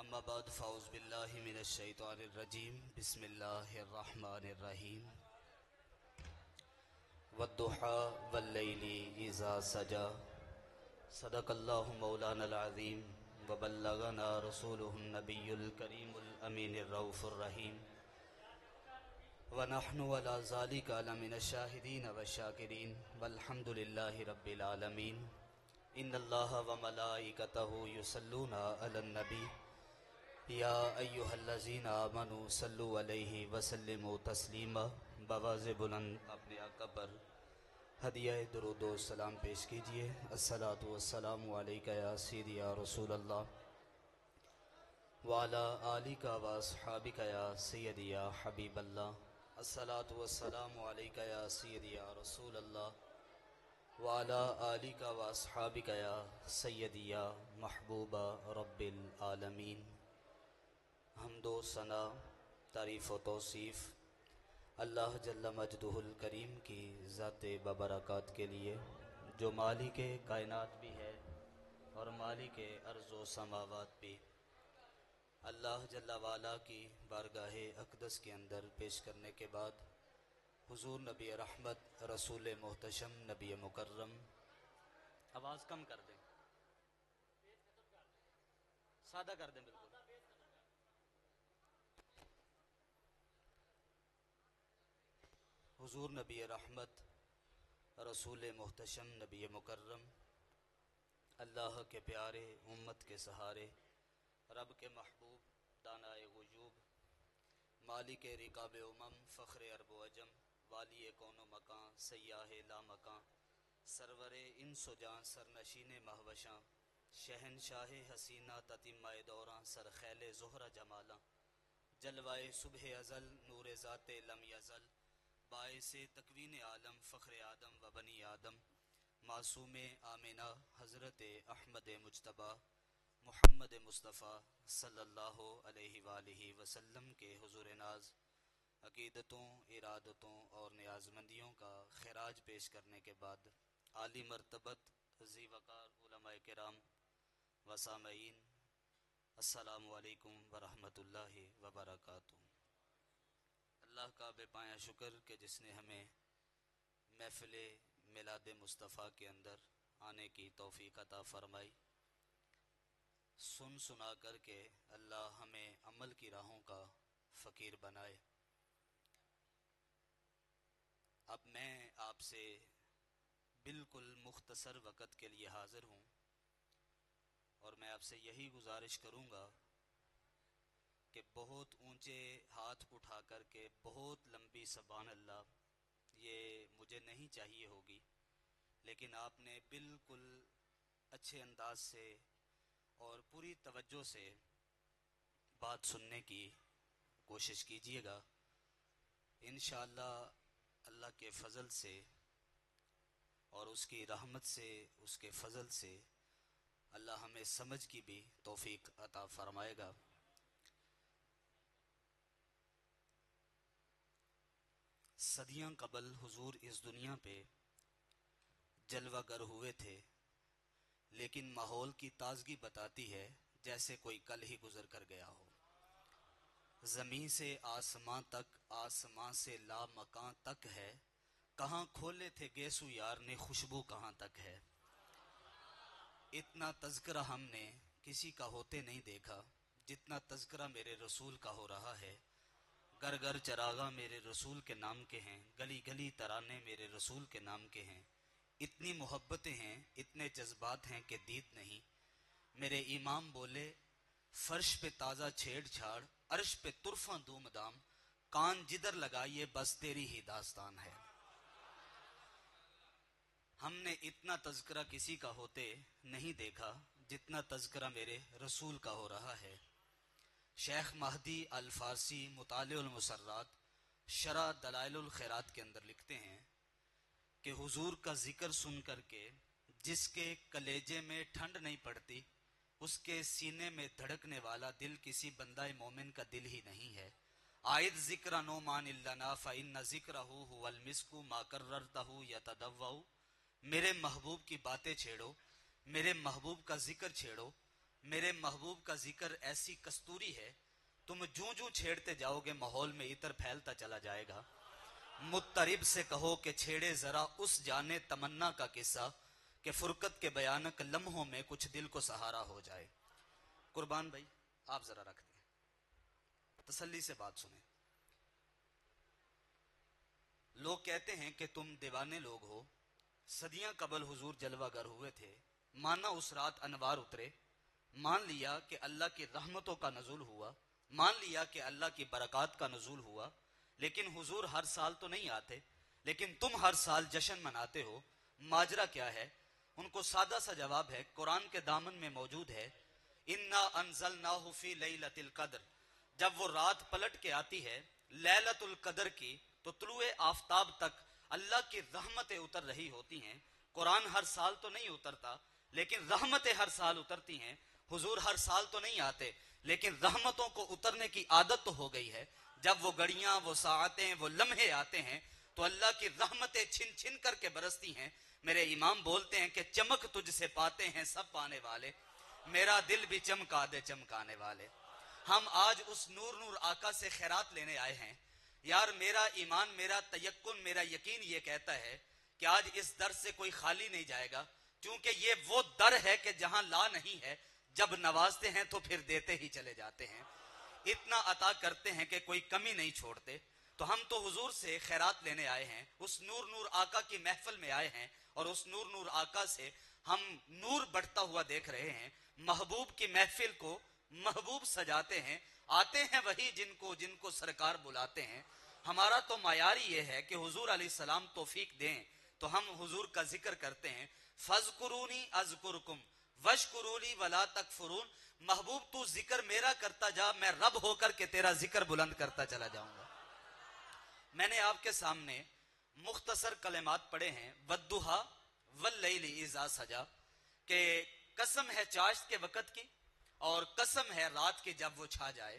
اما بعد فاعوذ باللہ من الشیطان الرجیم بسم اللہ الرحمن الرحیم والضحى واللیل اذا سجى صدق اللہ مولانا العظیم وبلغنا رسوله النبی الکریم الامین الرؤوف الرحیم ونحن على ذلك لمن الشاہدین والشاکرین والحمد للہ رب العالمین ان اللہ وملائکتہ یصلون علی النبی یا ایہا الذین آمنوا صلوا علیہ وسلموا تسلیما بواز بلند اپنے آقا پر ہدیہ درود و سلام پیش کیجئے۔ الصلاۃ والسلام علیکہ یا سیدی یا رسول اللہ وعلی آلک واصحابک یا سیدی یا حبیب اللہ۔ الصلاۃ والسلام علیکہ یا سیدی یا رسول اللہ وعلی آلک واصحابک یا سیدی یا محبوب رب العالمین۔ حمد و ثنا، تعریف و توصیف اللہ جل مجدہ الکریم کی ذات ببرکات کے لیے، جو مالک کائنات بھی ہے اور مالک ارض و سماوات بھی۔ اللہ جل وعلا کی بارگاہ اقدس کے اندر پیش کرنے کے بعد حضور نبی رحمت، رسول محتشم، نبی مکرم، آواز کم کر دیں، سادہ کر دیں بالکل، حضور نبی رحمت، رسول محتشم، نبی مکرم، اللہ کے پیارے، امت کے سہارے، رب کے محبوب، دانائے غیوب، مالک رکاب امم، فخر عرب و عجم، والی کون و مکان، سیاہ لا مکان، سرور انس و جان، سرنشین مہوشاں، شہنشاہ حسینہ تتمہ دوراں، سرخیل زہرہ جمالاں، جلوائے صبح ازل، نور ذات لم یزل، باعث تکوین عالم، فخر آدم و بنی آدم، معصوم آمنہ، حضرت احمد مجتبیٰ محمد مصطفیٰ صلی اللہ علیہ وآلہ وسلم کے حضور ناز عقیدتوں، ارادتوں اور نیازمندیوں کا خراج پیش کرنے کے بعد عالی مرتبت ذی وقار علماء کرام و سامعین، السلام علیکم ورحمۃ اللہ وبرکاتہ۔ اللہ کا بے پایہ شکر کہ جس نے ہمیں محفل میلاد مصطفیٰ کے اندر آنے کی توفیق عطا فرمائی۔ سن سنا کر کے اللہ ہمیں عمل کی راہوں کا فقیر بنائے۔ اب میں آپ سے بالکل مختصر وقت کے لیے حاضر ہوں اور میں آپ سے یہی گزارش کروں گا کہ بہت اونچے ہاتھ اٹھا کر کے بہت لمبی سبحان اللہ یہ مجھے نہیں چاہیے ہوگی، لیکن آپ نے بالکل اچھے انداز سے اور پوری توجہ سے بات سننے کی کوشش کیجیے گا۔ انشاءاللہ اللہ کے فضل سے اور اس کی رحمت سے، اس کے فضل سے اللہ ہمیں سمجھ کی بھی توفیق عطا فرمائے گا۔ صدیاں قبل حضور اس دنیا پہ جلوہ گر ہوئے تھے، لیکن ماحول کی تازگی بتاتی ہے جیسے کوئی کل ہی گزر کر گیا ہو۔ زمین سے آسمان تک، آسمان سے لا مکان تک ہے، کہاں کھولے تھے گیسو یار نے، خوشبو کہاں تک ہے۔ اتنا تذکرہ ہم نے کسی کا ہوتے نہیں دیکھا جتنا تذکرہ میرے رسول کا ہو رہا ہے۔ گر گر چراغاں میرے رسول کے نام کے ہیں، گلی گلی ترانے میرے رسول کے نام کے ہیں۔ اتنی محبتیں ہیں، اتنے جذبات ہیں کہ دید نہیں۔ میرے امام بولے فرش پہ تازہ چھیڑ چھاڑ، عرش پہ طرفاں دوم دام، کان جدھر لگائیے بس تیری ہی داستان ہے۔ ہم نے اتنا تذکرہ کسی کا ہوتے نہیں دیکھا جتنا تذکرہ میرے رسول کا ہو رہا ہے۔ شیخ مہدی الفارسی مطالع المسرات شرح دلائل الخیرات کے اندر لکھتے ہیں کہ حضور کا ذکر سن کر کے جس کے کلیجے میں ٹھنڈ نہیں پڑتی، اس کے سینے میں دھڑکنے والا دل کسی بندہ مومن کا دل ہی نہیں ہے۔ عائد ذکر نومان لنا فإن ذکرہ هو المسک ما کررتہ یتدوع۔ میرے محبوب کی باتیں چھیڑو، میرے محبوب کا ذکر چھیڑو، میرے محبوب کا ذکر ایسی کستوری ہے، تم جوں جوں چھیڑتے جاؤ گے ماحول میں عطر پھیلتا چلا جائے گا۔ مضطرب سے کہو کہ چھیڑے ذرا اس جانے تمنا کا قصہ، کہ فرقت کے بیانک لمحوں میں کچھ دل کو سہارا ہو جائے۔ قربان بھائی آپ ذرا رکھ دیں، تسلی سے بات سنیں۔ لوگ کہتے ہیں کہ تم دیوانے لوگ ہو، صدیاں قبل حضور جلوہ گر ہوئے تھے، مانا اس رات انوار اترے، مان لیا کہ اللہ کی رحمتوں کا نزول ہوا، مان لیا کہ اللہ کی برکات کا نزول ہوا، لیکن حضور ہر سال تو نہیں آتے، لیکن تم ہر سال جشن مناتے ہو، ماجرا کیا ہے؟ ان کو سادہ سا جواب ہے، قرآن کے دامن میں موجود ہے، انا انزلناہ فی لیلۃ القدر۔ جب وہ رات پلٹ کے آتی ہے لیلۃ القدر کی، تو طلوع آفتاب تک اللہ کی رحمتیں اتر رہی ہوتی ہیں۔ قرآن ہر سال تو نہیں اترتا، لیکن رحمتیں ہر سال اترتی ہیں۔ حضور ہر سال تو نہیں آتے، لیکن رحمتوں کو اترنے کی عادت تو ہو گئی ہے۔ جب وہ گھڑیاں، وہ ساعتیں، وہ لمحے آتے ہیں تو اللہ کی رحمتیں چھن چھن کر کے برستی ہیں۔ میرے امام بولتے ہیں کہ چمک تجھ سے پاتے ہیں سب پانے والے، میرا دل بھی چمکا دے چمکانے والے۔ ہم آج اس نور نور آقا سے خیرات لینے آئے ہیں۔ یار میرا ایمان، میرا تیقن، میرا یقین یہ کہتا ہے کہ آج اس در سے کوئی خالی نہیں جائے گا، کیونکہ یہ وہ در ہے کہ جہاں لا نہیں ہے، جب نوازتے ہیں تو پھر دیتے ہی چلے جاتے ہیں، اتنا عطا کرتے ہیں کہ کوئی کمی نہیں چھوڑتے۔ تو ہم تو حضور سے خیرات لینے آئے ہیں، اس نور نور آقا کی محفل میں آئے ہیں، اور اس نور نور آقا سے ہم نور بڑھتا ہوا دیکھ رہے ہیں۔ محبوب کی محفل کو محبوب سجاتے ہیں، آتے ہیں وہی جن کو سرکار بلاتے ہیں۔ ہمارا تو معیار یہ ہے کہ حضور علیہ السلام توفیق دیں تو ہم حضور کا ذکر کرتے ہیں۔ فَاذْكُرُونِي أَذْكُرْكُمْ وَاشْكُرُوا لِي وَلَا تَكْفُرُونَ۔ محبوب تو ذکر میرا کرتا جا، میں رب ہو کر کے تیرا ذکر بلند کرتا چلا جاؤں گا۔ میں نے آپ کے سامنے مختصر کلمات پڑھے ہیں، وَالضُّحَىٰ وَاللَّيْلِ إِذَا سَجَىٰ، کہ قسم ہے چاشت کے وقت کی اور قسم ہے رات کی جب وہ چھا جائے۔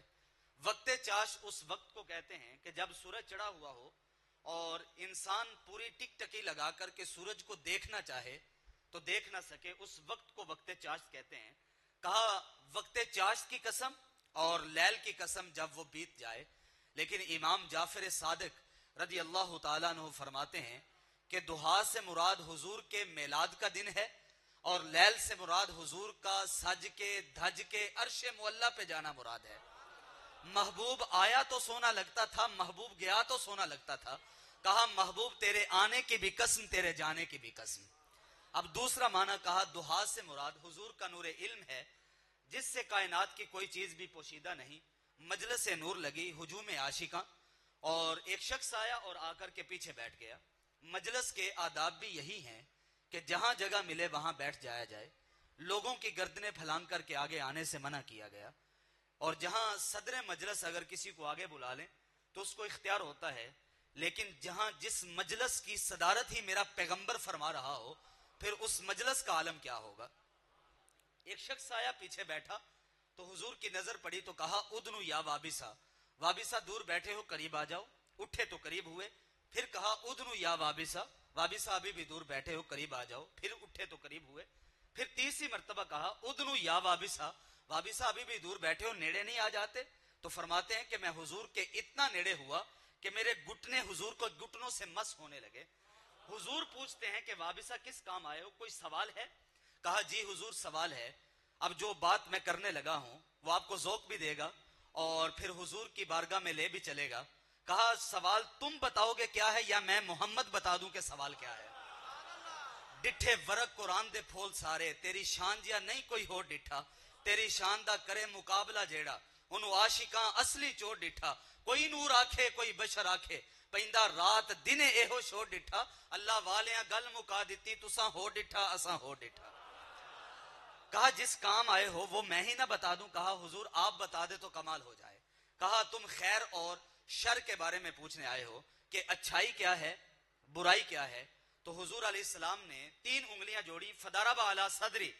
وقت چاش اس وقت کو کہتے ہیں کہ جب سورج چڑھا ہوا ہو اور انسان پوری ٹک ٹکی لگا کر کے سورج کو دیکھنا چاہے تو دیکھ نہ سکے، اس وقت کو وقت چاشت کہتے ہیں۔ کہا وقت چاشت کی قسم اور لیل کی قسم جب وہ بیت جائے۔ لیکن امام جعفر صادق رضی اللہ تعالیٰ عنہ فرماتے ہیں کہ ضحیٰ سے مراد حضور کے میلاد کا دن ہے، اور لیل سے مراد حضور کا سج کے دھج کے عرش معلیٰ پہ جانا مراد ہے۔ محبوب آیا تو سونا لگتا تھا، محبوب گیا تو سونا لگتا تھا۔ کہا محبوب تیرے آنے کی بھی قسم، تیرے جانے کی بھی قسم۔ اب دوسرا معنی کہا ضحیٰ سے مراد حضور کا نور علم ہے، جس سے کائنات کی کوئی چیز بھی پوشیدہ نہیں۔ مجلس نور لگی، ہجوم عاشقاں، اور ایک شخص آیا اور آ کر کے پیچھے بیٹھ گیا۔ مجلس کے آداب بھی یہی ہیں کہ جہاں جگہ ملے وہاں بیٹھ جایا جائے، لوگوں کی گردنیں پھلانگ کر کے آگے آنے سے منع کیا گیا، اور جہاں صدر مجلس اگر کسی کو آگے بلا لیں تو اس کو اختیار ہوتا ہے، لیکن جہاں جس مجلس کی صدارت ہی میرا پیغمبر فرما رہا ہو، پھر اس مجلس کا عالم کیا ہوگا۔ ایک شخص آیا پیچھے بیٹھا تو حضور کی نظر پڑی تو کہا ادنو یا وابسا، وابسا دور بیٹھے ہو قریب آ جاؤ۔ اٹھے تو قریب ہوئے، پھر کہا ادنو یا وابسا، وابسا ابھی بھی دور بیٹھے ہو قریب آ جاؤ۔ پھر اٹھے تو قریب ہوئے، پھر تیسری مرتبہ کہا ادنو یا وابسا، وابسا ابھی بھی دور بیٹھے ہو، نیڑے نہیں آ جاتے؟ تو فرماتے ہیں کہ میں حضور کے اتنا نیڑے ہوا کہ میرے گھٹنے حضور کو گھٹنوں سے مس ہونے لگے۔ حضور پوچھتے ہیں کہ وابسا کس کام آئے ہو، کوئی سوال ہے؟ کہا جی حضور سوال ہے۔ اب جو بات میں کرنے لگا ہوں وہ آپ کو ذوق بھی دے گا اور پھر حضور کی بارگاہ میں لے بھی چلے گا۔ کہا سوال تم بتاؤ گے کیا ہے یا میں محمد بتا دوں کہ سوال کیا ہے؟ ڈٹھے ورق قرآن دے پھول سارے، تیری شان جیا نہیں کوئی ہو ڈٹھا، تیری شان دا کرے مقابلہ جیڑا، انہوں عاشقاں اصلی چور ڈٹھا، کوئی نور آکھے کوئی بشر آکھے، پہندہ رات دن ایہو شو ڈٹھا، اللہ والیاں گل مکا دیتی تساں ہو ڈٹھا اساں ہو ڈٹھا۔ کہا جس کام آئے ہو وہ میں ہی نہ بتا دوں؟ کہا حضور آپ بتا دے تو کمال ہو جائے۔ کہا تم خیر اور شر کے بارے میں پوچھنے آئے ہو کہ اچھائی کیا ہے، برائی کیا ہے؟ تو حضور علیہ السلام نے 3 انگلیاں جوڑی، فضرب علی صدری،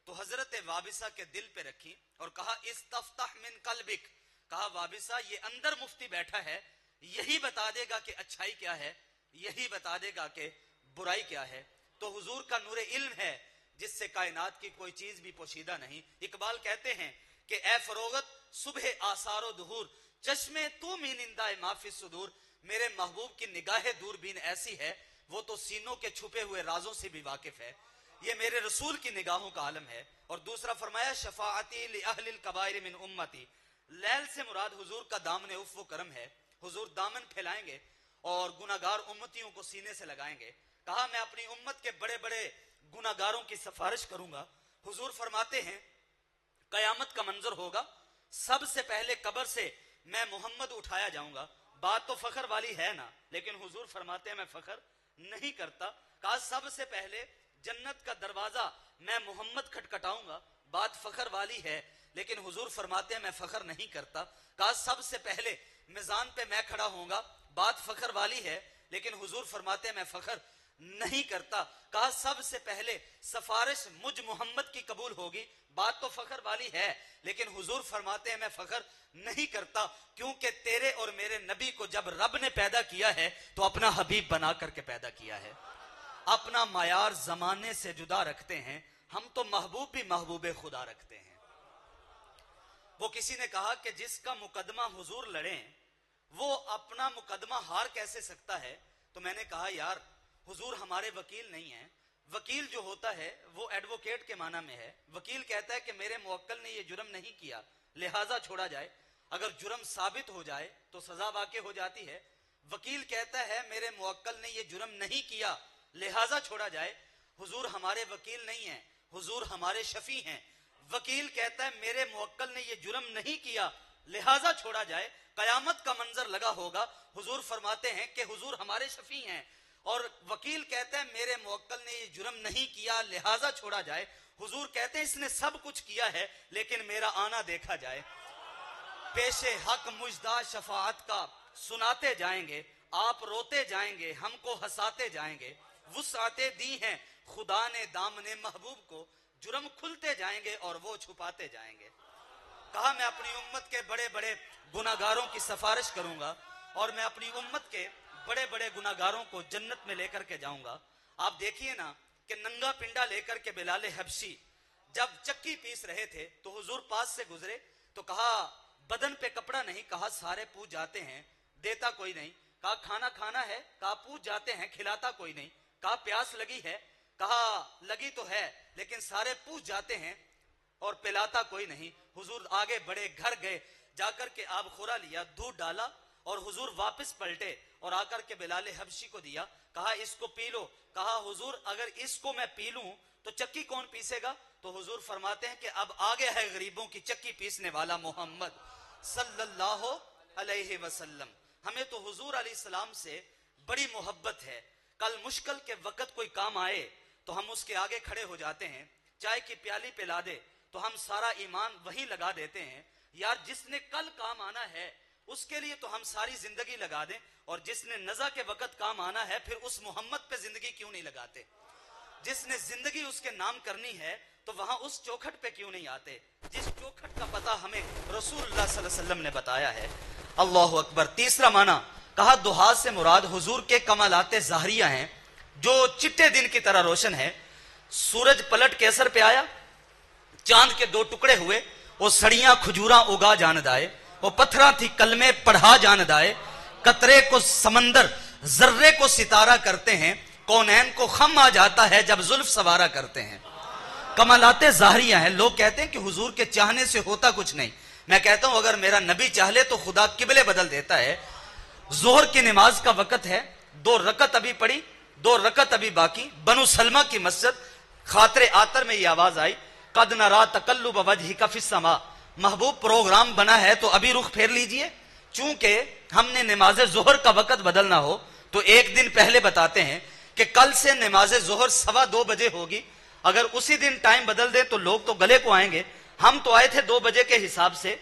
تو حضرت وابسہ کے دل پہ رکھی اور کہا استفتح من قلبک، کہا وابسہ یہ اندر مفتی بیٹھا ہے، یہی بتا دے گا کہ اچھائی کیا ہے، یہی بتا دے گا کہ برائی کیا ہے۔ تو حضور کا نور علم ہے جس سے کائنات کی کوئی چیز بھی پوشیدہ نہیں. اقبال کہتے ہیں کہ اے فروغت صبح آثار و ظہور، چشمے تو مینندہ معافی صدور. میرے محبوب کی نگاہ دوربین ایسی ہے، وہ تو سینوں کے چھپے ہوئے رازوں سے بھی واقف ہے. یہ میرے رسول کی نگاہوں کا عالم ہے. اور دوسرا فرمایا شفاعتی لأہل الکبائر من امتی. لیل سے مراد حضور کا دامن عفو و کرم ہے. حضور دامن پھیلائیں گے اور گناہگار امتیوں کو سینے سے لگائیں گے. کہا میں اپنی امت کے بڑے بڑے گناہگاروں کی سفارش کروں گا. حضور فرماتے ہیں قیامت کا منظر ہوگا، سب سے پہلے قبر سے میں محمد اٹھایا جاؤں گا. بات تو فخر والی ہے نا، لیکن حضور فرماتے ہیں میں فخر نہیں کرتا. کہا سب سے پہلے جنت کا دروازہ میں محمد کھٹکھٹاؤں گا. بات فخر والی ہے، لیکن حضور فرماتے ہیں میں فخر نہیں کرتا. کہا سب سے پہلے میزان پہ میں کھڑا ہوں گا. بات فخر والی ہے، لیکن حضور فرماتے ہیں میں فخر نہیں کرتا. کہا سب سے پہلے سفارش مجھ محمد کی قبول ہوگی. بات تو فخر والی ہے، لیکن حضور فرماتے ہیں میں فخر نہیں کرتا، کیونکہ تیرے اور میرے نبی کو جب رب نے پیدا کیا ہے تو اپنا حبیب بنا کر کے پیدا کیا ہے. اپنا معیار زمانے سے جدا رکھتے ہیں. ہم تو محبوب بھی محبوب خدا رکھتے ہیں. وہ کسی نے کہا کہ جس کا مقدمہ حضور لڑیں وہ اپنا مقدمہ ہار کیسے سکتا ہے؟ تو میں نے کہا یار حضور ہمارے وکیل نہیں ہیں. وکیل جو ہوتا ہے وہ ایڈوکیٹ کے معنی میں ہے. وکیل کہتا ہے کہ میرے موکل نے یہ جرم نہیں کیا لہٰذا چھوڑا جائے. اگر جرم ثابت ہو جائے تو سزا واقع ہو جاتی ہے. وکیل کہتا ہے میرے موکل نے یہ جرم نہیں کیا لہٰذا چھوڑا جائے. حضور ہمارے وکیل نہیں ہیں، حضور ہمارے شفیع ہیں. وکیل کہتا ہے میرے موکل نے یہ جرم نہیں کیا لہٰذا چھوڑا جائے. قیامت کا منظر لگا ہوگا. حضور فرماتے ہیں کہ حضور ہمارے شفیع ہیں. اور وکیل کہتا ہے میرے موکل نے یہ جرم نہیں کیا لہٰذا چھوڑا جائے. حضور کہتے ہیں اس نے سب کچھ کیا ہے لیکن میرا آنا دیکھا جائے. پیش حق مجدہ شفاعت کا سناتے جائیں گے، آپ روتے جائیں گے، ہم کو ہنساتے جائیں گے. وسعتیں دی ہیں خدا نے دامن محبوب کو، جرم کھلتے جائیں گے اور وہ چھپاتے جائیں گے. کہا میں اپنی امت کے بڑے بڑے گناہگاروں کی سفارش کروں گا اور میں اپنی امت کے بڑے بڑے گناہگاروں کو جنت میں لے کر کے جاؤں گا. آپ دیکھیے نا کہ ننگا پنڈا لے کر کے بلال حبشی جب چکی پیس رہے تھے تو حضور پاس سے گزرے تو کہا بدن پہ کپڑا نہیں، کہا سارے پوچھ جاتے ہیں دیتا کوئی نہیں. کہا کھانا کھانا ہے، کہا پوچھ جاتے ہیں کھلاتا کوئی نہیں. کہا پیاس لگی ہے، کہا لگی تو ہے لیکن سارے پوچھ جاتے ہیں اور پلاتا کوئی نہیں. حضور آگے بڑے، گھر گئے، جا کر کے آب خورا لیا، دودھ ڈالا اور حضور واپس پلٹے اور آ کر کے بلال حبشی کو دیا. کہا اس کو پی لو. کہا حضور اگر اس کو میں پی لوں تو چکی کون پیسے گا؟ تو حضور فرماتے ہیں کہ اب آگے ہے غریبوں کی چکی پیسنے والا محمد صلی اللہ علیہ وسلم. ہمیں تو حضور علیہ السلام سے بڑی محبت ہے. کل مشکل کے وقت کوئی کام آئے تو ہم اس کے آگے کھڑے ہو جاتے ہیں. چائے کی پیالی پلا دے تو ہم سارا ایمان وہی لگا دیتے ہیں. یار جس نے کل کام آنا ہے اس کے لیے تو ہم ساری زندگی لگا دیں، اور جس نے نزا کے وقت کام آنا ہے پھر اس محمد پہ زندگی کیوں نہیں لگاتے؟ جس نے زندگی اس کے نام کرنی ہے تو وہاں اس چوکھٹ پہ کیوں نہیں آتے جس چوکھٹ کا پتہ ہمیں رسول اللہ صلی اللہ علیہ وسلم نے بتایا ہے. اللہ اکبر. تیسرا معنی کہا دہا سے مراد حضور کے کمالات ظاہریہ ہیں جو چٹے دن کی طرح روشن ہے. سورج پلٹ کے اثر پہ آیا، چاند کے 2 ٹکڑے ہوئے، وہ سڑیاں کھجوراں اگا جان دائے، وہ پتھراں تھی کلمے پڑھا جان دائے. قطرے کو سمندر ذرے کو ستارہ کرتے ہیں، کونین کو خم آ جاتا ہے جب زلف سوارا کرتے ہیں. کمالات ظاہریہ ہیں. لوگ کہتے ہیں کہ حضور کے چاہنے سے ہوتا کچھ نہیں. میں کہتا ہوں اگر میرا نبی چاہ لے تو خدا قبلے بدل دیتا ہے. ظہر کی نماز کا وقت ہے، 2 رکعت ابھی پڑھی، 2 رکعت ابھی باقی. بنو سلمہ کی مسجد، خاطر آتر میں یہ آواز آئی قد نرا تقلب وجہک فی السماء. محبوب پروگرام بنا ہے تو ابھی رخ پھیر لیجئے. چونکہ ہم نے نماز ظہر کا وقت بدلنا ہو تو 1 دن پہلے بتاتے ہیں کہ کل سے نماز ظہر 2:15 بجے ہوگی. اگر اسی دن ٹائم بدل دے تو لوگ تو گلے کو آئیں گے. ہم تو آئے تھے 2 بجے کے حساب سے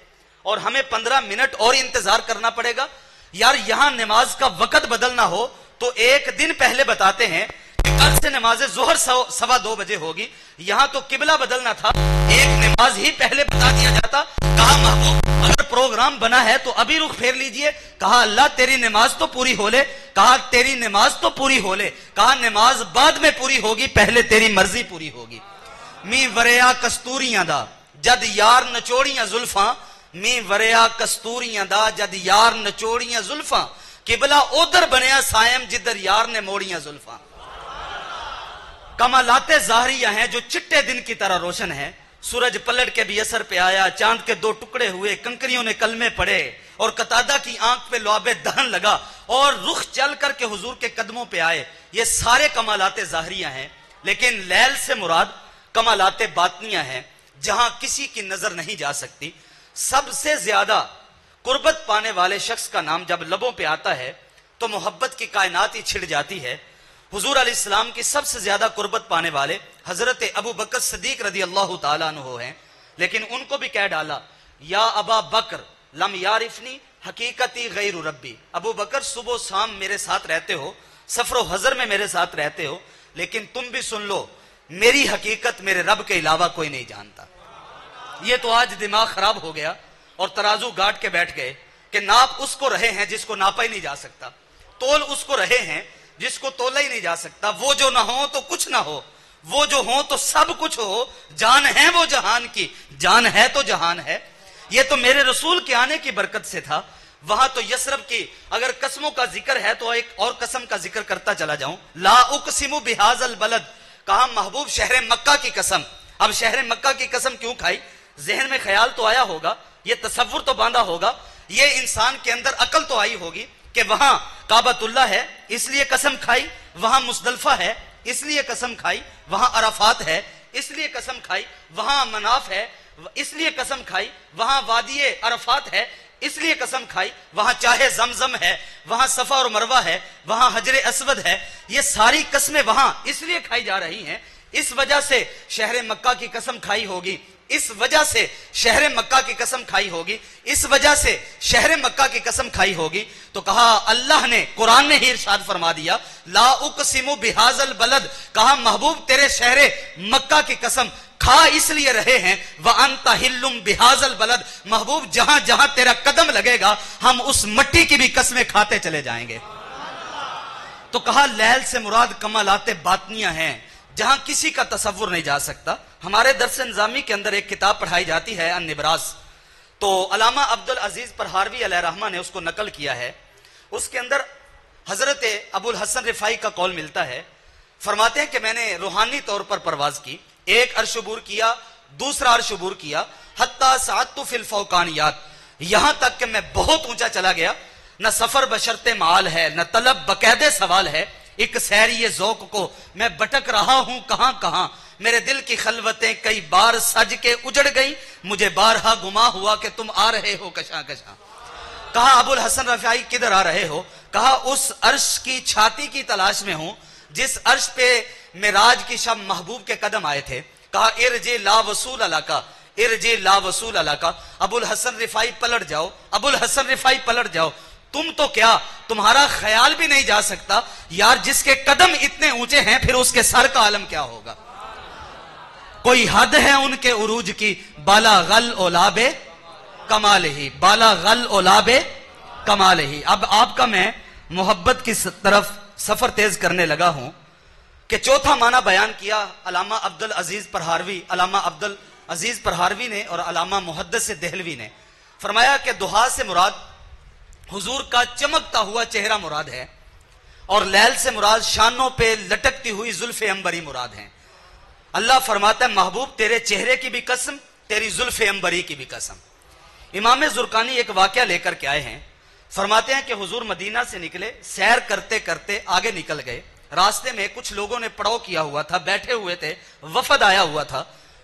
اور ہمیں 15 منٹ اور انتظار کرنا پڑے گا. یار یہاں نماز کا وقت بدلنا ہو تو 1 دن پہلے بتاتے ہیں کہ کل سے نماز ظہر 2:15 بجے ہوگی. یہاں تو قبلہ بدلنا تھا، 1 نماز ہی پہلے بتا دیا جاتا. کہا محبوب اگر پروگرام بنا ہے تو ابھی رخ پھیر لیجئے. کہا اللہ تیری نماز تو پوری ہو لے. کہا تیری نماز تو پوری ہو لے. کہا نماز بعد میں پوری ہوگی، پہلے تیری مرضی پوری ہوگی. می وریا کستوریاں دا جد یار نچوڑیاں زلفاں می وریا کستوریاں دا جد یار نچوڑیاں زلفاں قبلہ ادھر بنیا سائم جدھر یار نے موڑیاں زلفاں کمالات ظاہریہ ہیں جو چٹے دن کی طرح روشن ہے سورج پلٹ کے بھی اثر پہ آیا چاند کے 2 ٹکڑے ہوئے کنکریوں نے کلمے پڑے اور قتادہ کی آنکھ پہ لعاب دہن لگا اور رخ چل کر کے حضور کے قدموں پہ آئے یہ سارے کمالات ظاہریہ ہیں لیکن لیل سے مراد کمالات باطنیہ ہیں جہاں کسی کی نظر نہیں جا سکتی سب سے زیادہ قربت پانے والے شخص کا نام جب لبوں پہ آتا ہے تو محبت کی کائنات ہی چھڑ جاتی ہے حضور علیہ السلام کی سب سے زیادہ قربت پانے والے حضرت ابو بکر صدیق رضی اللہ تعالیٰ عنہ ہیں لیکن ان کو بھی کہہ ڈالا یا ابا بکر لم یعرفنی حقیقتی غیر ربی ابو بکر صبح و شام میرے ساتھ رہتے ہو سفر و حضر میں میرے ساتھ رہتے ہو لیکن تم بھی سن لو میری حقیقت میرے رب کے علاوہ کوئی نہیں جانتا یہ تو آج دماغ خراب ہو گیا اور ترازو گاٹ کے بیٹھ گئے کہ ناپ اس کو رہے ہیں جس کو ناپا ہی نہیں جا سکتا تول اس کو رہے ہیں جس کو تولا ہی نہیں جا سکتا وہ جو نہ ہو تو کچھ نہ ہو وہ جو ہو تو سب کچھ ہو جان ہے وہ جہان کی جان ہے تو جہان ہے یہ تو میرے رسول کے آنے کی برکت سے تھا وہاں تو یسرب کی اگر قسموں کا ذکر ہے تو ایک اور قسم کا ذکر کرتا چلا جاؤں لا اقسم بہذا البلد کہا محبوب شہر مکہ کی قسم اب شہر مکہ کی قسم کیوں کھائی ذہن میں خیال تو آیا ہوگا یہ تصور تو باندھا ہوگا یہ انسان کے اندر عقل تو آئی ہوگی کہ وہاں کعبۃ اللہ ہے اس لیے قسم کھائی وہاں مزدلفہ ہے اس لیے قسم کھائی وہاں عرفات ہے اس لیے قسم کھائی وہاں مناف ہے اس لیے قسم کھائی وہاں وادی عرفات ہے اس لیے قسم کھائی وہاں چاہے زمزم ہے وہاں صفا اور مروہ ہے وہاں حجر اسود ہے یہ ساری قسمیں وہاں اس لیے کھائی جا رہی ہیں اس وجہ سے شہر مکہ کی قسم کھائی ہوگی اس وجہ سے شہر مکہ کی قسم کھائی ہوگی اس وجہ سے شہر مکہ کی قسم کھائی ہوگی تو کہا اللہ نے قرآن نے ہی ارشاد فرما دیا لا اقسم بہذا البلد کہا محبوب تیرے شہر مکہ کی قسم کھا اس لیے رہے ہیں وَأَنْتَ حِلٌّ بِهَذَا الْبَلَدِ محبوب جہاں جہاں تیرا قدم لگے گا ہم اس مٹی کی بھی قسمیں کھاتے چلے جائیں گے تو کہا لیل سے مراد کمالات باطنیہ ہیں جہاں کسی کا تصور نہیں جا سکتا ہمارے درس نظامی کے اندر ایک کتاب پڑھائی جاتی ہے النبراس تو علامہ عبدالعزیز پرہاروی علیہ رحمہ نے اس کو نقل کیا ہے اس کے اندر حضرت ابو الحسن رفاعی کا قول ملتا ہے فرماتے ہیں کہ میں نے روحانی طور پر پرواز کی ایک عرش عبور کیا دوسرا عرش عبور کیا حتی سعدت فی الفوقانیات یہاں تک کہ میں بہت اونچا چلا گیا نہ سفر بشرط معال ہے نہ طلب بقیدے سوال ہے ایک سیری ذوق کو میں بٹک رہا ہوں کہاں کہاں میرے دل کی خلوتیں کئی بار سج کے اجڑ گئی مجھے بارہا گما ہوا کہ تم آ رہے ہو کشاں کشاں کہا ابو الحسن رفاعی کدھر آ رہے ہو کہا اس عرش کی چھاتی کی تلاش میں ہوں جس عرش پہ معراج کی شب محبوب کے قدم آئے تھے کہا ارجع لا وصول علاقہ ارجع لا وصول علاقہ ابو الحسن رفاعی پلٹ جاؤ ابو الحسن رفاعی پلٹ جاؤ تم تو کیا تمہارا خیال بھی نہیں جا سکتا یار جس کے قدم اتنے اونچے ہیں پھر اس کے سر کا عالم کیا ہوگا کوئی حد ہے ان کے عروج کی بالا غل اولاب کمال ہی بالا غل اولاب کمال ہی اب آپ کا میں محبت کی طرف سفر تیز کرنے لگا ہوں کہ چوتھا معنی بیان کیا علامہ عبدالعزیز پرہاروی نے اور علامہ محدث دہلوی نے فرمایا کہ دہا سے مراد حضور کا چمکتا ہوا چہرہ مراد ہے اور لیل سے مراد شانوں پہ لٹکتی ہوئی زلف عنبری مراد ہیں اللہ فرماتا ہے محبوب تیرے چہرے کی بھی قسم تیری زلف عنبری کی بھی قسم امام زرقانی ایک واقعہ لے کر کے آئے ہیں فرماتے ہیں کہ حضور مدینہ سے نکلے سیر کرتے کرتے آگے نکل گئے راستے میں کچھ لوگوں نے پڑاؤ کیا ہوا تھا بیٹھے ہوئے تھے وفد آیا ہوا تھا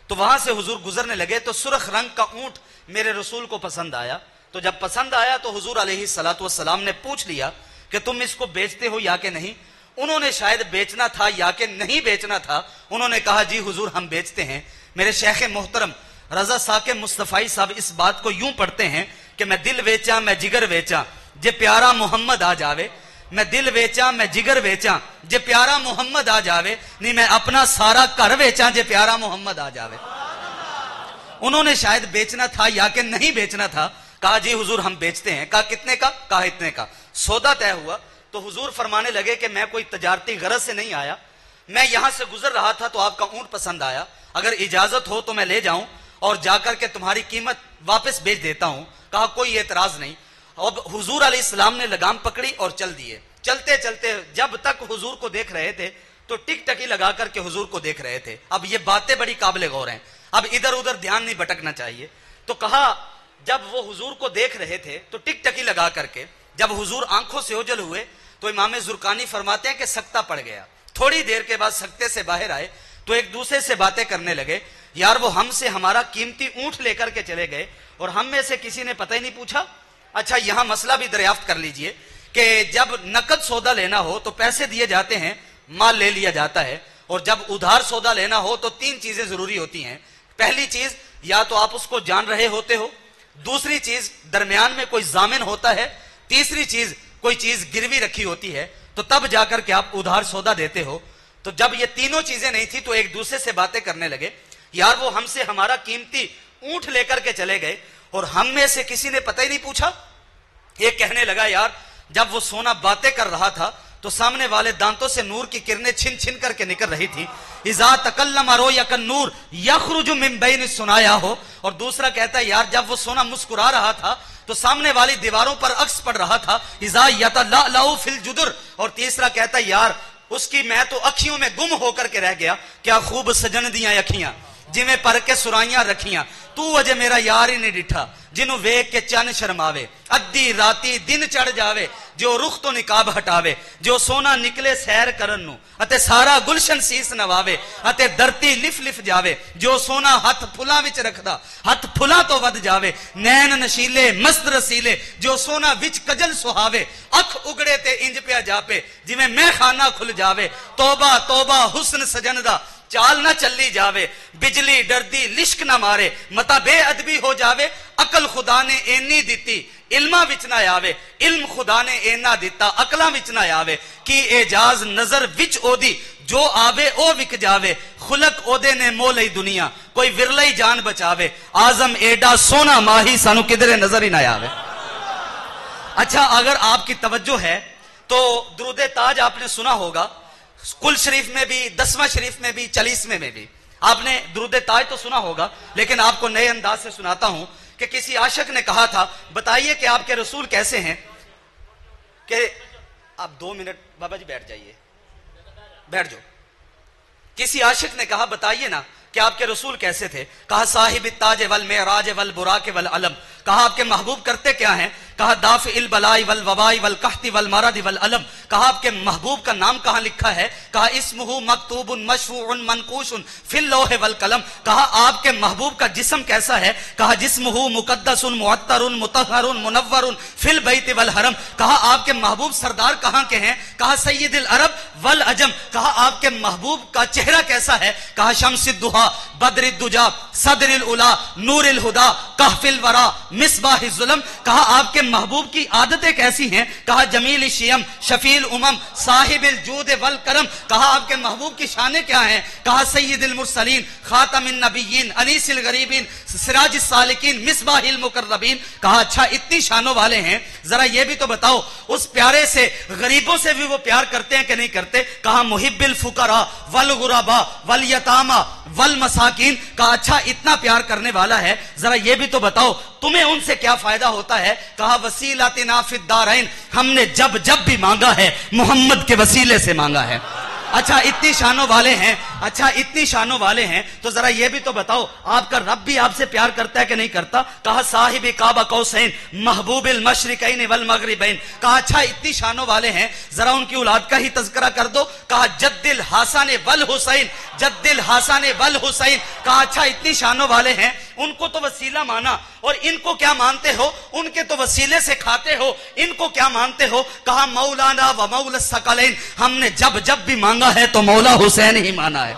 تو وہاں سے حضور گزرنے لگے تو سرخ رنگ کا اونٹ میرے رسول کو پسند آیا تو جب پسند آیا تو حضور علیہ الصلوۃ والسلام نے پوچھ لیا کہ تم اس کو بیچتے ہو یا کہ نہیں انہوں نے شاید بیچنا تھا یا کہ نہیں بیچنا تھا انہوں نے کہا جی حضور ہم بیچتے ہیں میرے شیخ محترم رضا ساکے مصطفی صاحب اس بات کو یوں پڑھتے ہیں کہ میں دل ویچا میں جگر ویچا جے پیارا محمد آ جاوے میں دل ویچا میں جگر ویچا جے پیارا محمد آ جاوے نہیں میں اپنا سارا گھر ویچا جے پیارا محمد آ جاوے انہوں نے شاید بیچنا تھا یا کہ نہیں بیچنا تھا کہا جی حضور ہم بیچتے ہیں کہا کتنے کا کہا اتنے کا سودا طے ہوا تو حضور فرمانے لگے کہ میں کوئی تجارتی غرض سے نہیں آیا میں یہاں سے گزر رہا تھا تو آپ کا اونٹ پسند آیا اگر اجازت ہو تو میں لے جاؤں اور جا کر کے تمہاری قیمت واپس بیچ دیتا ہوں. کہا کوئی اعتراض نہیں. اب حضور علیہ السلام نے لگام پکڑی اور چل دیے. چلتے چلتے جب تک حضور کو دیکھ رہے تھے تو ٹک ٹکی لگا کر کے حضور کو دیکھ رہے تھے. اب یہ باتیں بڑی قابل غور ہیں, اب ادھر ادھر دھیان نہیں بھٹکنا چاہیے. تو کہا جب وہ حضور کو دیکھ رہے تھے تو ٹک ٹکی لگا کر کے جب حضور آنکھوں سے اوجھل ہوئے تو امام زرقانی فرماتے ہیں کہ سکتہ پڑ گیا. تھوڑی دیر کے بعد سکتے سے باہر آئے تو ایک دوسرے سے باتیں کرنے لگے. یار وہ ہم سے ہمارا قیمتی اونٹ لے کر کے چلے گئے اور ہم میں سے کسی نے پتہ ہی نہیں پوچھا. اچھا یہاں مسئلہ بھی دریافت کر لیجئے کہ جب نقد سودا لینا ہو تو پیسے دیے جاتے ہیں, مال لے لیا جاتا ہے, اور جب ادھار سودا لینا ہو تو 3 چیزیں ضروری ہوتی ہیں. پہلی چیز یا تو آپ اس کو جان رہے ہوتے ہو, دوسری چیز درمیان میں کوئی ضامن ہوتا ہے, تیسری چیز کوئی چیز گروی رکھی ہوتی ہے, تو تب جا کر کے آپ ادھار سودا دیتے ہو. تو جب یہ تینوں چیزیں نہیں تھی تو ایک دوسرے سے باتیں کرنے لگے. یار وہ ہم سے ہمارا قیمتی اونٹ لے کر کے چلے گئے اور ہم میں سے کسی نے پتہ ہی نہیں پوچھا. ایک کہنے لگا یار جب وہ سونا باتیں کر رہا تھا تو سامنے والے دانتوں سے نور کی کرنیں چھن چھن کر کے نکل رہی تھی. اذا تکلم رؤیا النور یخرج من بین الثنایا ہو. اور دوسرا کہتا ہے یار جب وہ سونا مسکرا رہا تھا تو سامنے والی دیواروں پر عکس پڑ رہا تھا. اذا یتلألأ فی الجدر. اور تیسرا کہتا ہے یار اس کی میں تو اکھیوں میں گم ہو کر کے رہ گیا. کیا خوب سجن دیاں اکھیاں جویں پر کے سرائیاں رکھیاں, تو اجے میرا یار ہی نہیں ڈٹھا جنوں ویکھ کے چن شرماوے. ادھی راتی دن چڑھ جاوے جو رخ تو نقاب ہٹاوے, جو سونا نکلے سیر کرن نو اتے سارا گلشن سیس نواوے, اتے دھرتی لف لف جاوے, جو سونا ہاتھ پھلاں وچ رکھدا ہاتھ پھلاں تو ود جاوے. نین نشیلے مست رسیلے جو سونا وچ کجل سہاوے, اکھ اگڑے تے انج پیا جاپے جویں میں خانہ کھل جاوے. توبہ توبہ حسن سجن دا چال نہ چلی جاوے, بجلی ڈردی لشک نہ مارے, متا بے ادبی ہو جاوے. عقل خدا نے اینی دیتی علماں وچ نہ آوے, علم خدا نے اینا دیتا عقلاں وچ نہ آوے. کی اعجاز نظر وچ او دی جو آوے او وک جاوے, خلق او دے نے مولئی دنیا کوئی ورلئی جان بچاوے. آزم ایڈا سونا ماہی سانو کدھرے نظر ہی نہ آوے. اچھا اگر آپ کی توجہ ہے تو درود تاج آپ نے سنا ہوگا, کل شریف میں بھی, 10واں شریف میں بھی, 40ویں میں بھی آپ نے درود تاج تو سنا ہوگا. لیکن آپ کو نئے انداز سے سناتا ہوں کہ کسی عاشق نے کہا تھا بتائیے کہ آپ کے رسول کیسے ہیں. کہ آپ 2 منٹ بابا جی بیٹھ جائیے, بیٹھ جاؤ. کسی عاشق نے کہا بتائیے نا کہ آپ کے رسول کیسے تھے. کہا صاحب التاج والمعراج والبراق والعلم. کہا آپ کے محبوب کرتے کیا ہیں. کہا دافع البلاء والوباء والقحط والمرض والالم. کہا آپ کے محبوب کا نام کہاں لکھا ہے. کہا اسمہ مکتوب مشفوع منقوش فی اللوح والقلم. کہا آپ کے محبوب کا جسم کیسا ہے. کہا جسمہ مقدس معطر مطہر منور فی البیت والحرم. کہا آپ کے محبوب سردار کہاں کے ہیں. کہا سید العرب والعجم. کہا آپ کے محبوب کا چہرہ کیسا ہے. کہا شمس الضحیٰ بدر الدجا صدر العلا نور الہدا کہف الورا مصباح الظلم. کہا آپ کے محبوب کی عادتیں کیسی ہیں. کہا جمیل الشیم شفیع الامم صاحب الجود والکرم. کہا آپ کے محبوب کی شانیں کیا ہیں. کہا سید المرسلین خاتم النبیین انیس الغریبین سراج السالکین مصباح المقربین. کہا اچھا اتنی شانوں والے ہیں, ذرا یہ بھی تو بتاؤ اس پیارے سے غریبوں سے بھی وہ پیار کرتے ہیں کہ نہیں کرتے. کہا محب الفقراء والغرباء والیتامى والمساکین. کہا اچھا اتنا پیار کرنے والا ہے, ذرا یہ بھی تو بتاؤ تمہیں ان سے کیا فائدہ ہوتا ہے. کہا وسیلتنا فی الدارین, ہم نے جب جب بھی مانگا ہے محمد کے وسیلے سے مانگا ہے. اچھا اتنی شانوں والے ہیں, اچھا اتنی شانوں والے ہیں تو ذرا یہ بھی تو بتاؤ آپ کا رب بھی آپ سے پیار کرتا ہے کہ نہیں کرتا. کہا صاحب کعبہ قوسین محبوب المشرقین والمغربین. کہا اچھا اتنی شانوں والے ہیں, ذرا ان کی اولاد کا ہی تذکرہ کر دو. کہا جد الحسن والحسین جد الحسن والحسین. کہا اچھا اتنی شانوں والے ہیں, ان کو تو وسیلہ مانا اور ان کو کیا مانتے ہو. ان کے تو وسیلے سے کھاتے ہو, ان کو کیا مانتے ہو. کہا مولانا و مولا الثقلین, ہم نے جب جب بھی مانگا ہے تو مولا حسین ہی مانا ہے.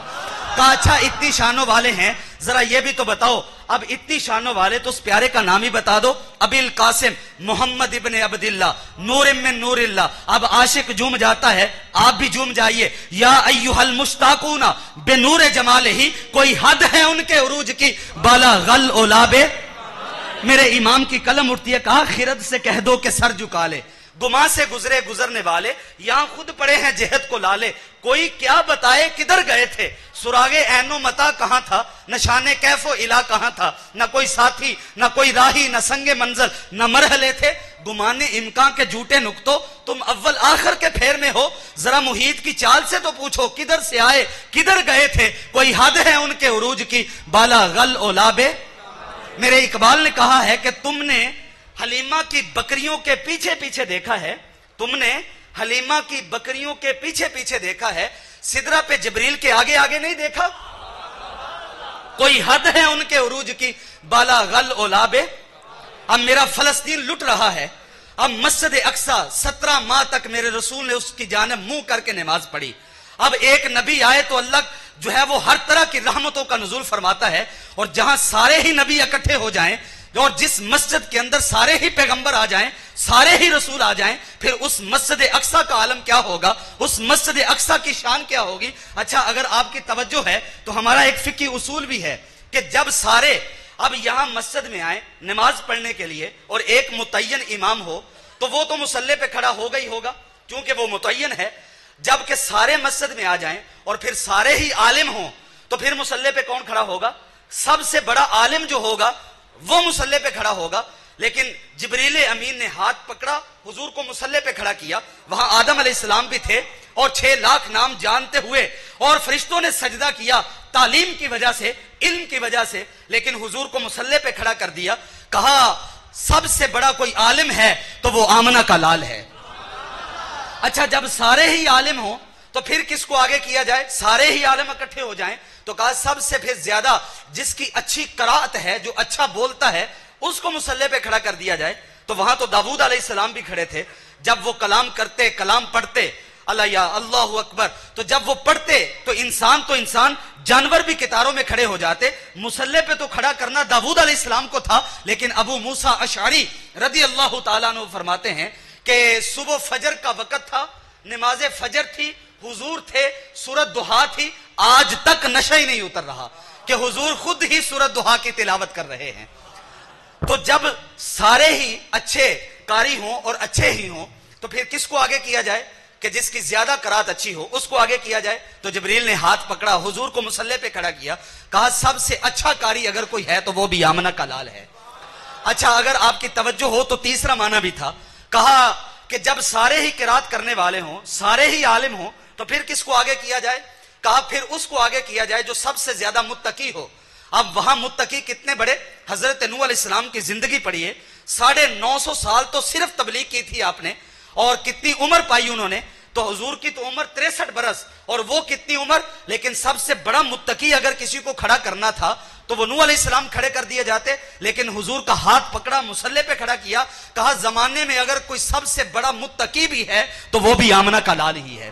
کہا اچھا اتنی شانوں والے ہیں, ذرا یہ بھی تو بتاؤ. اب اتنی شانوں والے تو اس پیارے کا نام ہی بتا دو. ابی القاسم محمد ابن عبداللہ نور من نور اللہ. اب عاشق جھوم جاتا ہے, آپ بھی جھوم جائیے. یا ایھا المشتاقون بنور جمالہ, کوئی حد ہے ان کے عروج کی. بالا غل اولاب, میرے امام کی قلم اٹھتی ہے. کہا خرد سے کہہ دو کہ سر جھکا لے, گما سے گزرے گزرنے والے، یہاں خود پڑے ہیں جہد کو لالے، کوئی کیا بتائے کدھر گئے تھے، سراغ عین و متا کہاں تھا، نشان کیف و الا کہاں تھا، نہ کوئی ساتھی نہ کوئی راہی نہ سنگ منزل نہ مرحلے تھے، گمان امکان کے جھوٹے نقطوں تم اول آخر کے پھیر میں ہو، ذرا محیط کی چال سے تو پوچھو کدھر سے آئے کدھر گئے تھے، کوئی حد ہے ان کے عروج کی، بالا غل اولابے۔ میرے اقبال نے کہا ہے کہ تم نے حلیمہ کی بکریوں کے پیچھے پیچھے دیکھا ہے، تم نے حلیمہ کی بکریوں کے پیچھے پیچھے دیکھا ہے، سدرہ پہ جبریل کے آگے آگے نہیں دیکھا، کوئی حد ہے ان کے عروج کی، بالا غل اولابے۔ اب میرا فلسطین لٹ رہا ہے، اب مسجد اقصیٰ 17 ماہ تک میرے رسول نے اس کی جانب منہ کر کے نماز پڑھی، اب ایک نبی آئے تو اللہ جو ہے وہ ہر طرح کی رحمتوں کا نزول فرماتا ہے، اور جہاں سارے ہی نبی اکٹھے ہو جائیں اور جس مسجد کے اندر سارے ہی پیغمبر آ جائیں، سارے ہی رسول آ جائیں، پھر اس مسجد اقصیٰ کا عالم کیا ہوگا، اس مسجد اقصیٰ کی شان کیا ہوگی۔ اچھا اگر آپ کی توجہ ہے تو ہمارا ایک فقہی اصول بھی ہے کہ جب سارے اب یہاں مسجد میں آئیں نماز پڑھنے کے لیے اور ایک متعین امام ہو تو وہ تو مصلی پہ کھڑا ہوگا ہی ہوگا کیونکہ وہ متعین ہے، جبکہ سارے مسجد میں آ جائیں اور پھر سارے ہی عالم ہوں تو پھر مصلی پہ کون کھڑا ہوگا، سب سے بڑا عالم جو ہوگا وہ مصلی پہ کھڑا ہوگا۔ لیکن جبریل امین نے ہاتھ پکڑا، حضور کو مصلی پہ کھڑا کیا، وہاں آدم علیہ السلام بھی تھے اور 6 لاکھ نام جانتے ہوئے اور فرشتوں نے سجدہ کیا تعلیم کی وجہ سے، علم کی وجہ سے، لیکن حضور کو مصلی پہ کھڑا کر دیا، کہا سب سے بڑا کوئی عالم ہے تو وہ آمنہ کا لال ہے۔ اچھا جب سارے ہی عالم ہوں تو پھر کس کو آگے کیا جائے، سارے ہی عالم اکٹھے ہو جائیں تو کہا سب سے پھر زیادہ جس کی اچھی قرات ہے، جو اچھا بولتا ہے، اس کو مصلی پہ کھڑا کر دیا جائے۔ تو وہاں تو داؤد علیہ السلام بھی کھڑے تھے، جب وہ کلام کرتے، کلام پڑھتے، اللہ اکبر، تو جب وہ پڑھتے تو انسان جانور بھی کتاروں میں کھڑے ہو جاتے۔ مصلی پہ تو کھڑا کرنا داؤد علیہ السلام کو تھا، لیکن ابو موسیٰ اشعری رضی اللہ تعالیٰ عنہ فرماتے ہیں کہ صبح فجر کا وقت تھا، نماز فجر تھی، حضور تھے، سورۃ ضحیٰ تھی، آج تک نشہ ہی نہیں اتر رہا کہ حضور خود ہی سورۃ ضحیٰ کی تلاوت کر رہے ہیں۔ تو جب سارے ہی اچھے قاری ہوں اور اچھے ہی ہوں تو پھر کس کو آگے کیا جائے کہ جس کی زیادہ قرات اچھی ہو اس کو آگے کیا جائے۔ تو جبریل نے ہاتھ پکڑا، حضور کو مصلی پہ کھڑا کیا، کہا سب سے اچھا قاری اگر کوئی ہے تو وہ بھی آمنہ کا لال ہے۔ اچھا اگر آپ کی توجہ ہو تو تیسرا معنی بھی تھا، کہا کہ جب سارے ہی قرات کرنے والے ہوں، سارے ہی عالم ہوں تو پھر کس کو آگے کیا جائے، کہا پھر اس کو آگے کیا جائے جو سب سے زیادہ متقی ہو۔ اب وہاں متقی کتنے بڑے، حضرت نوح علیہ السلام کی زندگی پڑھیے، 950 سال تو صرف تبلیغ کی تھی آپ نے، اور کتنی عمر پائی انہوں نے، تو حضور کی تو عمر 63 برس اور وہ کتنی عمر، لیکن سب سے بڑا متقی اگر کسی کو کھڑا کرنا تھا تو وہ نوح علیہ السلام کھڑے کر دیے جاتے، لیکن حضور کا ہاتھ پکڑا، مصلی پہ کھڑا کیا، کہا زمانے میں اگر کوئی سب سے بڑا متقی بھی ہے تو وہ بھی آمنہ کا لال ہی ہے۔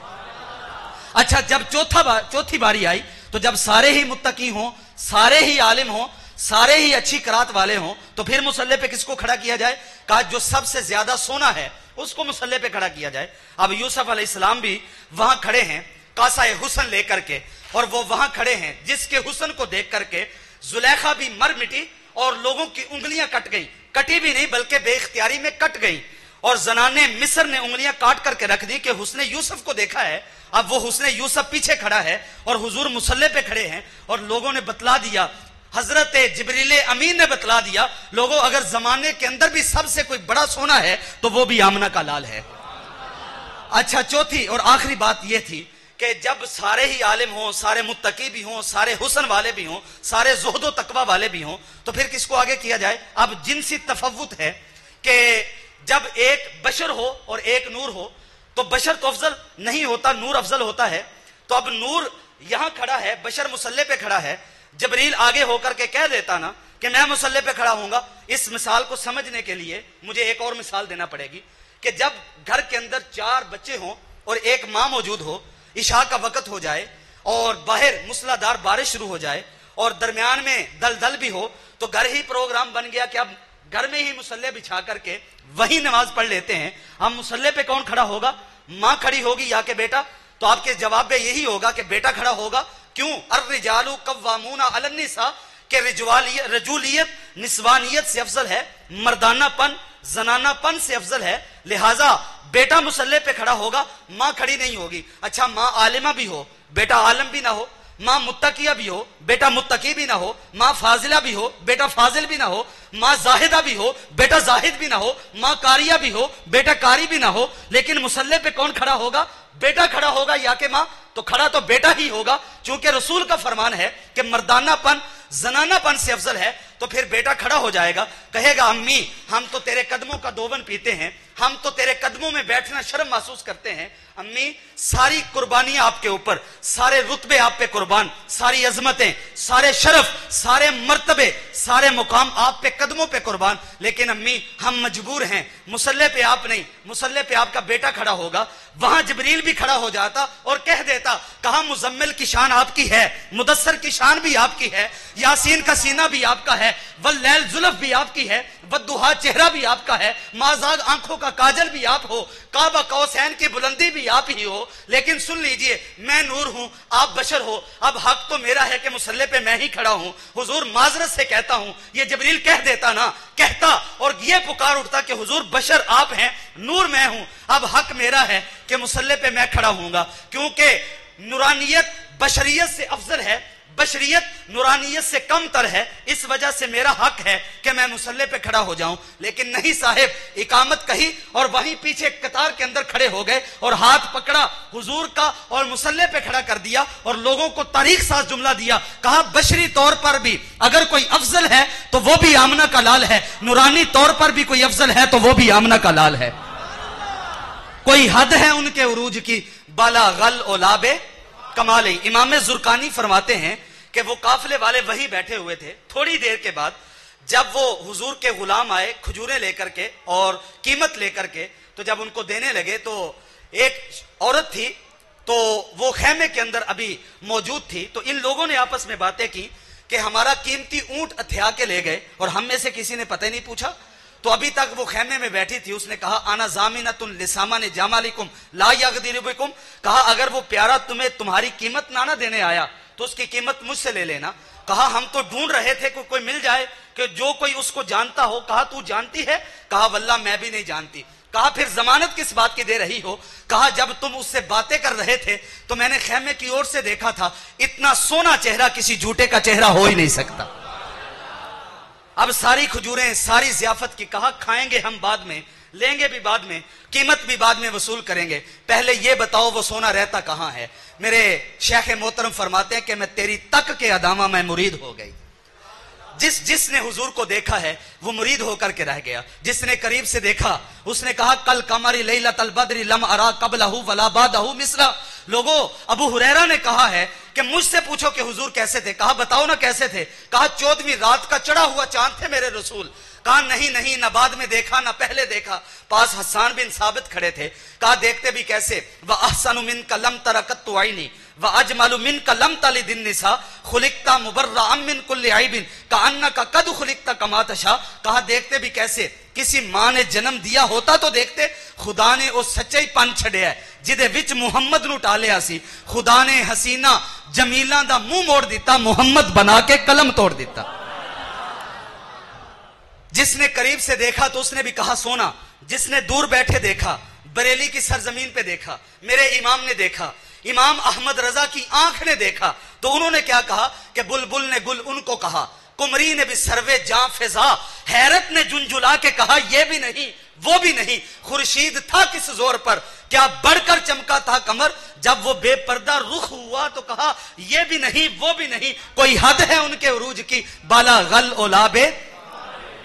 اچھا جب چوتھی باری آئی تو جب سارے ہی متقی ہوں، سارے ہی عالم ہوں، سارے ہی اچھی قرات والے ہوں تو پھر مصلی پہ کس کو کھڑا کیا جائے، کہا جو سب سے زیادہ سونا ہے اس کو مصلی پہ کھڑا کیا جائے۔ اب یوسف علیہ السلام بھی وہاں کھڑے ہیں کاسہ حسن لے کر کے، اور وہ وہاں کھڑے ہیں جس کے حسن کو دیکھ کر کے زلیخا بھی مر مٹی اور لوگوں کی انگلیاں کٹ گئی، کٹی بھی نہیں بلکہ بے اختیاری میں کٹ گئی، اور زنانے مصر نے انگلیاں کاٹ کر کے رکھ دی کہ حسن یوسف کو دیکھا ہے۔ اب وہ حسن یوسف پیچھے کھڑا ہے اور حضور مصلی پہ کھڑے ہیں، اور لوگوں نے بتلا دیا، حضرت جبریل امین نے بتلا دیا، لوگوں اگر زمانے کے اندر بھی سب سے کوئی بڑا سونا ہے تو وہ بھی آمنہ کا لال ہے۔ اچھا چوتھی اور آخری بات یہ تھی کہ جب سارے ہی عالم ہوں، سارے متقی بھی ہوں، سارے حسن والے بھی ہوں، سارے زہد و تقوی والے بھی ہوں تو پھر کس کو آگے کیا جائے۔ اب جنسی تفاوت ہے کہ جب ایک بشر ہو اور ایک نور ہو تو بشر تو افضل نہیں ہوتا، نور افضل ہوتا ہے۔ تو اب نور یہاں کھڑا ہے، بشر مصلی پہ کھڑا ہے، جبریل آگے ہو کر کے کہہ دیتا نا کہ میں مصلی پہ کھڑا ہوں گا۔ اس مثال کو سمجھنے کے لیے مجھے ایک اور مثال دینا پڑے گی کہ جب گھر کے اندر 4 بچے ہوں اور ایک ماں موجود ہو، عشاء کا وقت ہو جائے اور باہر موسلا دھار بارش شروع ہو جائے اور درمیان میں دلدل بھی ہو تو گھر ہی پروگرام بن گیا کہ اب گھر میں ہی مصلی بچھا کر کے وہی نماز پڑھ لیتے ہیں۔ ہم مصلی پہ کون کھڑا ہوگا، ماں کھڑی ہوگی یا کہ بیٹا؟ تو آپ کے جواب میں یہی ہوگا کہ بیٹا کھڑا ہوگا۔ کیوں؟ الرجال قوامون علی النساء، کہ رجولیت نسوانیت سے افضل ہے، مردانہ پن زنانہ پن سے افضل ہے، لہٰذا بیٹا مسلح پہ کھڑا ہوگا، ماں کھڑی نہیں ہوگی۔ اچھا ماں عالمہ بھی ہو، بیٹا عالم بھی نہ ہو، ماں متقیہ بھی ہو، بیٹا متقی بھی نہ ہو، ماں فاضلہ بھی ہو، بیٹا فاضل بھی نہ ہو، ماں زاہدہ بھی ہو، بیٹا زاہد بھی نہ ہو، ماں قاریہ بھی ہو، بیٹا قاری بھی نہ ہو، لیکن مسلح پہ کون کھڑا ہوگا؟ بیٹا کھڑا ہوگا یا کہ ماں؟ تو کھڑا تو بیٹا ہی ہوگا، چونکہ رسول کا فرمان ہے کہ مردانہ پن زنانہ پن سے افضل ہے، تو پھر بیٹا کھڑا ہو جائے گا، کہے گا امی ہم تو تیرے قدموں کا دوبن پیتے ہیں، ہم تو تیرے قدموں میں بیٹھنا شرم محسوس کرتے ہیں، امی ساری قربانیاں آپ کے اوپر، سارے رتبے آپ پہ قربان، ساری عظمتیں، سارے شرف، سارے مرتبے، سارے مقام آپ پہ قدموں پہ قربان، لیکن امی ہم مجبور ہیں، مسلح پہ آپ نہیں، مسلح پہ آپ کا بیٹا کھڑا ہوگا۔ وہاں جبریل بھی کھڑا ہو جاتا اور کہہ دیتا، کہا مزمل کی شان آپ کی ہے، مدثر کی شان بھی آپ کی ہے، یاسین کا سینہ بھی آپ کا ہے، واللیل زلف بھی آپ کی ہے، والضحیٰ چہرہ بھی آپ کا ہے، مازاغ آنکھوں کا کاجل بھی آپ ہو، کعبہ قوسین کی بلندی بھی آپ ہی ہو، لیکن سن لیجئے میں نور ہوں، آپ بشر ہو، اب حق تو میرا ہے کہ مسلح پہ میں ہی کھڑا ہوں، حضور معذرت سے کہتا ہوں، یہ جبریل کہہ دیتا نا، کہتا اور یہ پکار اٹھتا کہ حضور بشر آپ ہیں، نور میں ہوں، اب حق میرا ہے کہ مسلح پہ میں کھڑا ہوں گا، کیونکہ نورانیت بشریت سے افضل ہے، بشریت نورانیت سے کم تر ہے، اس وجہ سے میرا حق ہے کہ میں مسلح پہ کھڑا ہو جاؤں، لیکن نہیں صاحب، اقامت کہی اور وہیں پیچھے قطار کے اندر کھڑے ہو گئے اور ہاتھ پکڑا حضور کا اور مسلح پہ کھڑا کر دیا اور لوگوں کو تاریخ ساز جملہ دیا، کہا بشری طور پر بھی اگر کوئی افضل ہے تو وہ بھی آمنہ کا لال ہے، نورانی طور پر بھی کوئی افضل ہے تو وہ بھی آمنہ کا لال ہے۔ کوئی حد ہے ان کے عروج کی، بالا غل اولاب کمال۔ امام زرقانی فرماتے ہیں کہ وہ قافلے والے وہی بیٹھے ہوئے تھے، تھوڑی دیر کے بعد جب وہ حضور کے غلام آئے کھجوریں لے کر کے اور قیمت لے کر کے، تو جب ان کو دینے لگے تو ایک عورت تھی تو وہ خیمے کے اندر ابھی موجود تھی، تو ان لوگوں نے آپس میں باتیں کی کہ ہمارا قیمتی اونٹ ہتھیا کے لے گئے اور ہم میں سے کسی نے پتہ نہیں پوچھا، تو ابھی تک وہ خیمے میں بیٹھی تھی، اس نے کہا انا ضامنۃ لسامان جمالکم لا یغدر بکم، کہا اگر وہ پیارا تمہیں تمہاری قیمت نہ دینے آیا تو اس کی قیمت مجھ سے لے لینا، کہا ہم تو ڈھونڈ رہے تھے کہ کوئی مل جائے کہ جو کوئی اس کو جانتا ہو، کہا تو جانتی ہے؟ کہا واللہ میں بھی نہیں جانتی، کہا پھر ضمانت کس بات کی دے رہی ہو؟ کہا جب تم اس سے باتیں کر رہے تھے تو میں نے خیمے کی اور سے دیکھا تھا، اتنا سونا چہرہ کسی جھوٹے کا چہرہ ہو ہی نہیں سکتا۔ اب ساری کھجوریں ساری ضیافت کی، کہا کھائیں گے ہم بعد میں، لیں گے بھی بعد میں، قیمت بھی بعد میں وصول کریں گے، پہلے یہ بتاؤ وہ سونا رہتا کہاں ہے؟ میرے شیخ محترم فرماتے ہیں کہ میں تیری تک کے ادامہ میں مرید ہو گئی۔ جس نے حضور کو دیکھا ہے وہ مرید ہو کر کے رہ گیا، جس نے قریب سے دیکھا اس نے کہا کل قمری لیلۃ البدر لم ارا قبلہ ولا بعدہ مثلا۔ لوگوں ابو ہریرہ نے کہا ہے کہ مجھ سے پوچھو کہ حضور کیسے تھے، کہا بتاؤ نا کیسے تھے، کہا 14ویں رات کا چڑھا ہوا چاند تھے میرے رسول، کہا نہیں نہ بعد میں دیکھا نہ پہلے دیکھا، پاس حسان بن ثابت کھڑے تھے، کہا دیکھتے بھی کیسے، وَأَحْسَنُ مِنْكَ لَمْ تَرَ قَطُّ عَيْنِي وَأَجْمَلُ مِنْكَ لَمْ تَلِدِ النِّسَاء خُلِقْتَ مُبَرَّأً مِنْ كُلِّ عَيْبٍ كَأَنَّكَ قَدْ خُلِقْتَ كَمَا تَشَاءُ، کہا دیکھتے بھی کیسے، کسی ماں نے جنم دیا ہوتا تو دیکھتے، خدا نے وہ سچے ہی پن چھڑیا ہے جدے وچ محمد نو ٹالیا سی، خدا نے حسینہ جمیلاں دا منہ موڑ دیتا، محمد بنا کے قلم توڑ دیتا۔ جس نے قریب سے دیکھا تو اس نے بھی کہا سونا، جس نے دور بیٹھے دیکھا، بریلی کی سرزمین پہ دیکھا، میرے امام نے دیکھا، امام احمد رضا کی آنکھ نے دیکھا، تو انہوں نے کیا کہا کہ بلبل نے گل ان کو کہا، کمری نے بھی سروے جاں فضا، حیرت نے جنجلا کے کہا یہ بھی نہیں وہ بھی نہیں، خورشید تھا کس زور پر کیا بڑھ کر چمکا تھا قمر، جب وہ بے پردہ رخ ہوا تو کہا یہ بھی نہیں وہ بھی نہیں، کوئی حد ہے ان کے عروج کی، بالا غل اولاب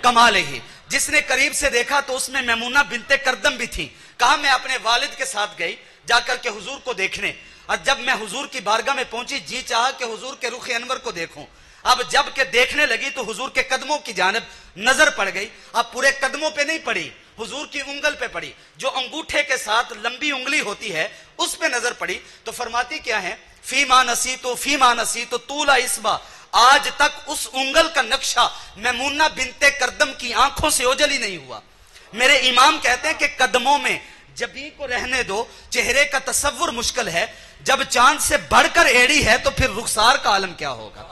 کمال ہی۔ جس نے قریب سے دیکھا تو اس میں میمونہ بنت کردم بھی تھی، کہا میں اپنے والد کے ساتھ گئی جا کر کے حضور کو دیکھنے، اور جب میں حضور کی بارگاہ میں پہنچی جی چاہا کہ حضور کے رخ انور کو دیکھوں، اب جب کہ دیکھنے لگی تو حضور کے قدموں کی جانب نظر پڑ گئی، اب پورے قدموں پہ نہیں پڑی، حضور کی انگل پہ پڑی، جو انگوٹھے کے ساتھ لمبی انگلی ہوتی ہے اس پہ نظر پڑی، تو فرماتی کیا ہے فیما نسیتو طولا اسبا، آج تک اس انگل کا نقشہ میمونہ بنت کردم کی آنکھوں سے اوجل ہی نہیں ہوا۔ میرے امام کہتے ہیں کہ قدموں میں جبیں کو رہنے دو، چہرے کا تصور مشکل ہے، جب چاند سے بڑھ کر ایڑی ہے تو پھر رخسار کا عالم کیا ہوگا۔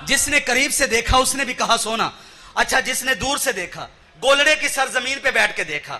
جس نے قریب سے دیکھا اس نے بھی کہا سونا، اچھا جس نے دور سے دیکھا، گولڑے کی سرزمین پہ بیٹھ کے دیکھا،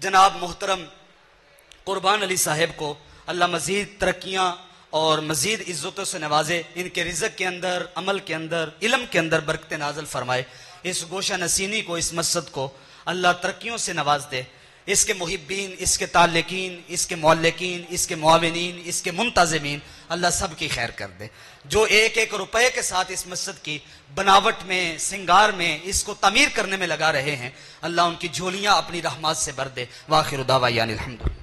جناب محترم قربان علی صاحب کو اللہ مزید ترقیاں اور مزید عزتوں سے نوازے، ان کے رزق کے اندر، عمل کے اندر، علم کے اندر برکت نازل فرمائے، اس گوشہ نسینی کو، اس مسجد کو اللہ ترقیوں سے نواز دے، اس کے محبین، اس کے تعلقین، اس کے معلقین، اس کے معاونین، اس کے منتظمین، اللہ سب کی خیر کر دے۔ جو ایک ایک روپے کے ساتھ اس مسجد کی بناوٹ میں، سنگار میں، اس کو تعمیر کرنے میں لگا رہے ہیں، اللہ ان کی جھولیاں اپنی رحمات سے بھر دے۔ وآخر دعوانا الحمدللہ۔